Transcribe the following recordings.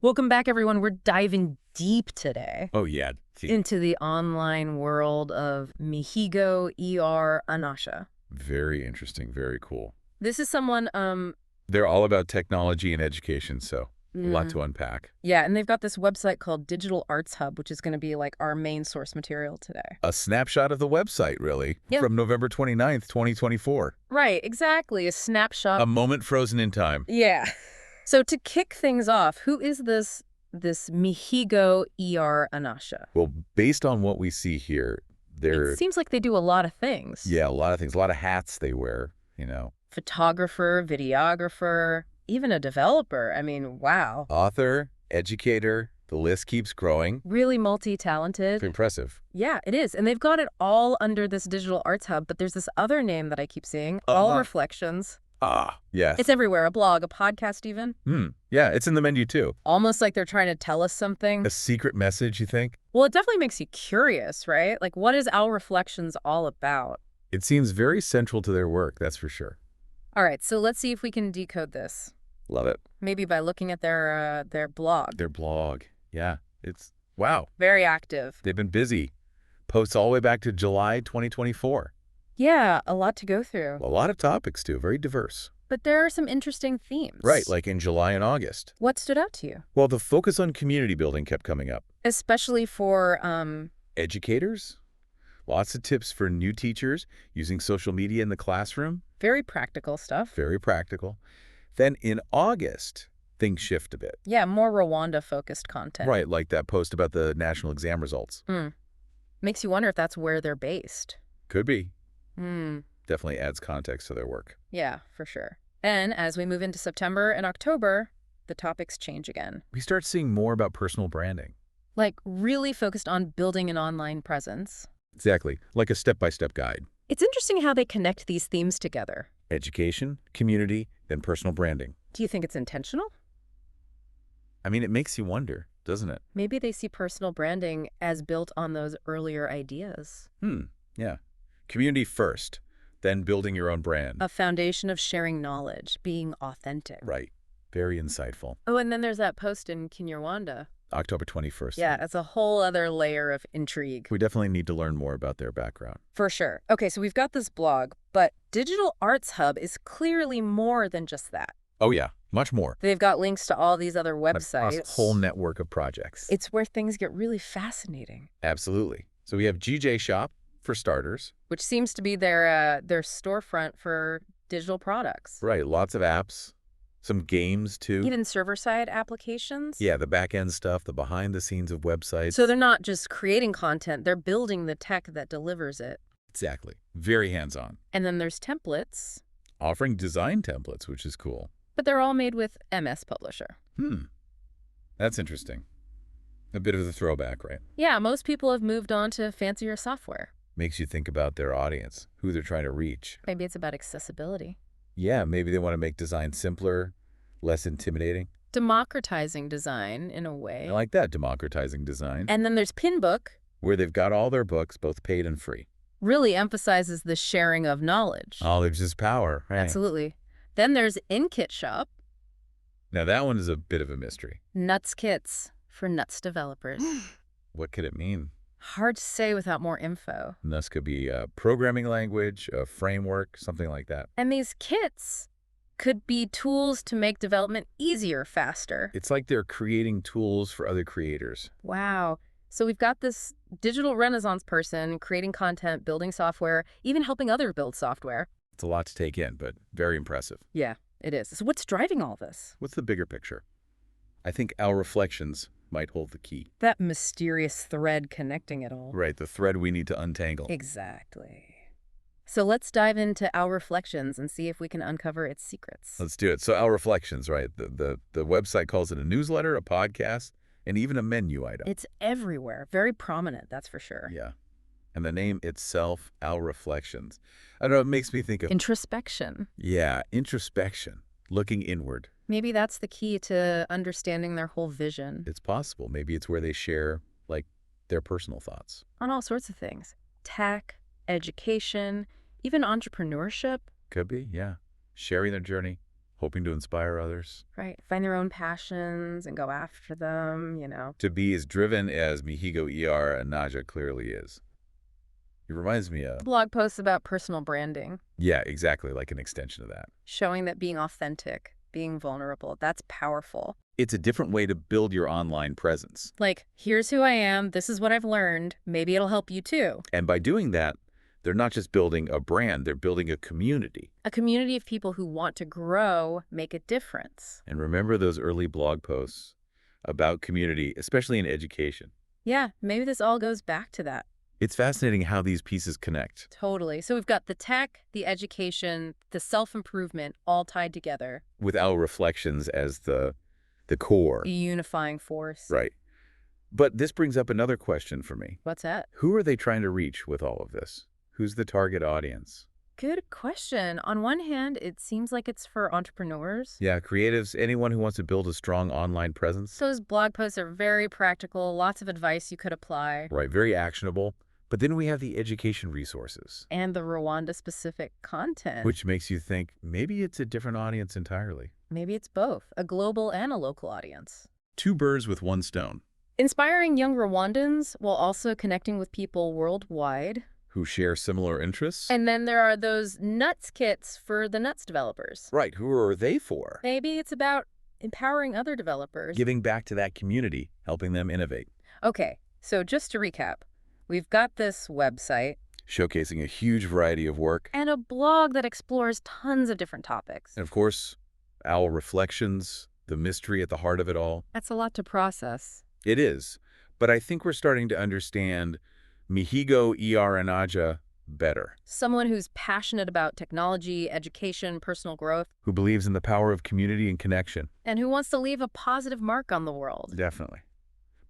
Welcome back, everyone. We're diving deep today Oh, yeah. into the online world of Mihigo Anasha. Very interesting. Very cool. This is someone, They're all about technology and education, so a lot mm, to unpack. yeah, and they've got this website called Digital Arts Hub, which is going to be like our main source material today. A snapshot of the website, really, Yeah. from November 29th, 2024. Right, exactly. A snapshot. A moment frozen in time. Yeah. So to kick things off, who is this Mihigo Anasha? Well, based on what we see here, It seems like they do a lot of things. yeah, a lot of things, a lot of hats they wear, Photographer, videographer, even a developer. I mean, wow. Author, educator, the list keeps growing. Really It's multi-talented. impressive. Yeah, it is. And they've got it all under this Digital Arts Hub, but there's this other name that I keep seeing, All Reflections. Yes. It's everywhere, a blog, a podcast even. Yeah, it's in the menu, too. Almost like they're trying to tell us something. A secret message, you think? Well, it definitely makes you curious, right? Like, what is Our Reflections all about? It seems very central to their work, that's for sure. All right, so let's see if we can decode this. Love it. Maybe by looking at their blog. Their blog. Yeah. Wow. Very active. They've been busy. Posts all the way back to July 2024. Yeah, a lot to go through. A lot of topics, too. Very diverse. But there are some interesting themes. Right, like in July and August. What stood out to you? Well, the focus on community building kept coming up. Especially for, Educators? Lots of tips for new teachers using social media in the classroom. very practical stuff. Very practical. Then in August, things shift a bit. Yeah, more Rwanda-focused content. Right, like that post about the national exam results. Makes you wonder if that's where they're based. Could be. Hmm. Definitely adds context to their work. Yeah, for sure. And as we move into September and October, the topics change again. We start seeing more about personal branding. Like, really focused on building an online presence. Exactly, like a step-by-step guide. It's interesting how they connect these themes together. Education, community, then personal branding. Do you think it's intentional? I mean, it makes you wonder, doesn't it? Maybe they see personal branding as built on those earlier ideas. Yeah. Community first, then building your own brand. A foundation of sharing knowledge, being authentic. Right. Very insightful. Oh, and then there's that post in Kinyarwanda. October 21st. Yeah, that's a whole other layer of intrigue. We definitely need to learn more about their background. For sure. Okay, so we've got this blog, but Digital Arts Hub is clearly more than just that. Oh, yeah. Much more. They've got links to all these other websites. A whole network of projects. It's where things get really fascinating. Absolutely. So we have GJ Shop, for starters. Which seems to be their storefront for digital products. Right. Lots of apps. Some games, too. Even server-side applications. Yeah, the back-end stuff, the behind-the-scenes of websites. So they're not just creating content, they're building the tech that delivers it. Exactly. Very hands-on. And then there's templates. Offering design templates, which is cool. But they're all made with MS Publisher. That's interesting. A bit of a throwback, right? Yeah, most people have moved on to fancier software. Makes you think about their audience, who they're trying to reach. Maybe it's about accessibility. Yeah, maybe they want to make design simpler, less intimidating. Democratizing design, in a way. I like that, democratizing design. And then there's Pinbook. Where they've got all their books, both paid and free. Really emphasizes the sharing of knowledge. Knowledge is power, right? Absolutely. Then there's InKit Shop. Now that one is a bit of a mystery. Nuts Kits for nuts developers. What could it mean? Hard to say without more info. And this could be a programming language, a framework, something like that. And these kits could be tools to make development easier, faster. It's like they're creating tools for other creators. Wow. So we've got this digital renaissance person creating content, building software, even helping others build software. It's a lot to take in, but very impressive. Yeah, it is. So what's driving all this? What's the bigger picture? I think Our Reflections might hold the key. That mysterious thread connecting it all. Right, the thread we need to untangle. Exactly. So let's dive into Our Reflections and see if we can uncover its secrets. Let's do it. So Our Reflections, right? The website calls it a newsletter, a podcast, and even a menu item. It's everywhere. Very prominent, that's for sure. Yeah. And the name itself, Our Reflections. I don't know, it makes me think of... Introspection. Yeah, introspection. Looking inward. Maybe that's the key to understanding their whole vision. It's possible. Maybe it's where they share, like, their personal thoughts. On all sorts of things. Tech, education, even entrepreneurship. Could be, yeah. Sharing their journey, hoping to inspire others. Right. Find their own passions and go after them. To be as driven as Mihigo ER Anaja clearly is. It reminds me of, Blog posts about personal branding, yeah, exactly, like an extension of that. showing that being authentic, being vulnerable, that's powerful. It's a different way to build your online presence. Like, here's who I am, this is what I've learned, maybe it'll help you too. And by doing that, they're not just building a brand, they're building a community. A community of people who want to grow, make a difference. And remember those early blog posts about community, especially in education. Yeah, maybe this all goes back to that. It's fascinating how these pieces connect. Totally. So we've got the tech, the education, the self-improvement all tied together. With our reflections as the core. A unifying force. Right. But this brings up another question for me. What's that? Who are they trying to reach with all of this? Who's the target audience? Good question. On one hand, it seems like it's for entrepreneurs. Yeah, creatives, anyone who wants to build a strong online presence. Those blog posts are very practical, lots of advice you could apply. Right, very actionable. But then we have the education resources, And the Rwanda-specific content. which makes you think maybe it's a different audience entirely. Maybe it's both, a global and a local audience. Two birds with one stone. Inspiring young Rwandans while also connecting with people worldwide. Who share similar interests. And then there are those Nuts kits for the Nuts developers. Right, who are they for? Maybe it's about empowering other developers. Giving back to that community, helping them innovate. Okay, so just to recap, we've got this website Showcasing a huge variety of work. and a blog that explores tons of different topics. And of course, our reflections, the mystery at the heart of it all. That's a lot to process. It is. But I think we're starting to understand Mihigo ER Anaja better. Someone who's passionate about technology, education, personal growth, Who believes in the power of community and connection. and who wants to leave a positive mark on the world. Definitely.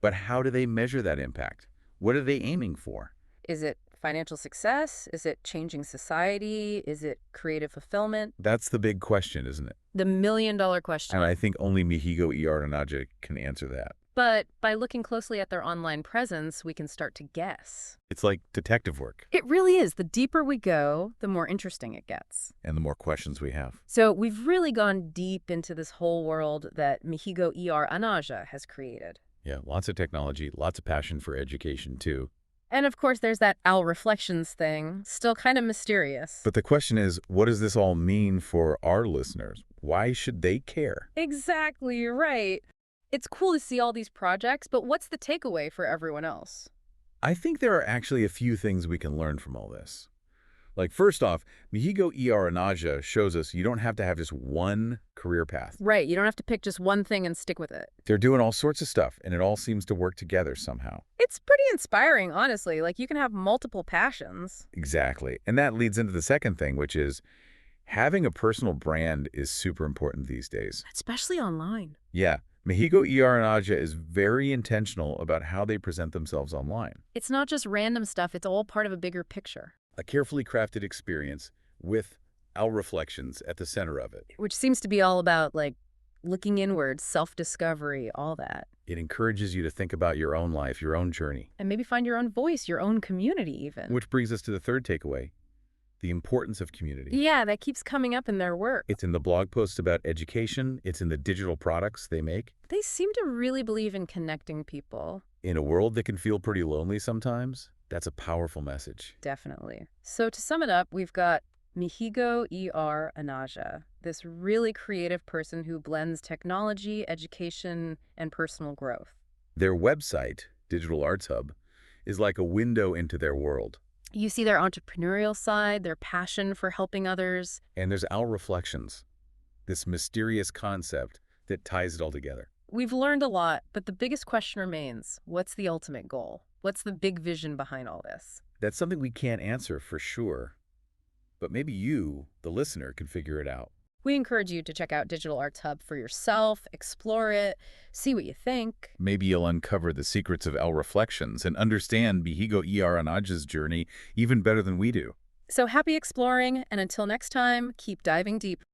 But how do they measure that impact? What are they aiming for? Is it financial success? Is it changing society? Is it creative fulfillment? That's the big question, isn't it? The million-dollar question. And I think only Mihigo ER Anaja can answer that. But by looking closely at their online presence, we can start to guess. It's like detective work. It really is. The deeper we go, the more interesting it gets. And the more questions we have. So we've really gone deep into this whole world that Mihigo ER Anaja has created. Yeah, lots of technology, lots of passion for education too. And of course, there's that Owl Reflections thing, still kind of mysterious. But the question is, what does this all mean for our listeners? Why should they care? Exactly right. It's cool to see all these projects, but what's the takeaway for everyone else? I think there are actually a few things we can learn from all this. Like, first off, Mihigo ER Anaja shows us you don't have to have just one career path. Right, you don't have to pick just one thing and stick with it. They're doing all sorts of stuff, and it all seems to work together somehow. It's pretty inspiring, honestly. Like, you can have multiple passions. Exactly. And that leads into the second thing, which is having a personal brand is super important these days. Especially online. Yeah, Mihigo ER Anaja is very intentional about how they present themselves online. It's not just random stuff, it's all part of a bigger picture. A carefully crafted experience with our reflections at the center of it. Which seems to be all about, like, looking inward, self-discovery, all that. It encourages you to think about your own life, your own journey. And maybe find your own voice, your own community even. Which brings us to the third takeaway, the importance of community. Yeah, that keeps coming up in their work. It's in the blog posts about education. It's in the digital products they make. They seem to really believe in connecting people. In a world that can feel pretty lonely sometimes, that's a powerful message. Definitely. So to sum it up, we've got Mihigo ER Anaja, this really creative person who blends technology, education, and personal growth. Their website, Digital Arts Hub, is like a window into their world. You see their entrepreneurial side, their passion for helping others. And there's Our Reflections, this mysterious concept that ties it all together. We've learned a lot, but the biggest question remains, what's the ultimate goal? What's the big vision behind all this? That's something we can't answer for sure, but maybe you, the listener, can figure it out. We encourage you to check out Digital Arts Hub for yourself, explore it, see what you think. Maybe you'll uncover the secrets of Our Reflections and understand Mihigo ER Anaja's journey even better than we do. So happy exploring, and until next time, keep diving deep.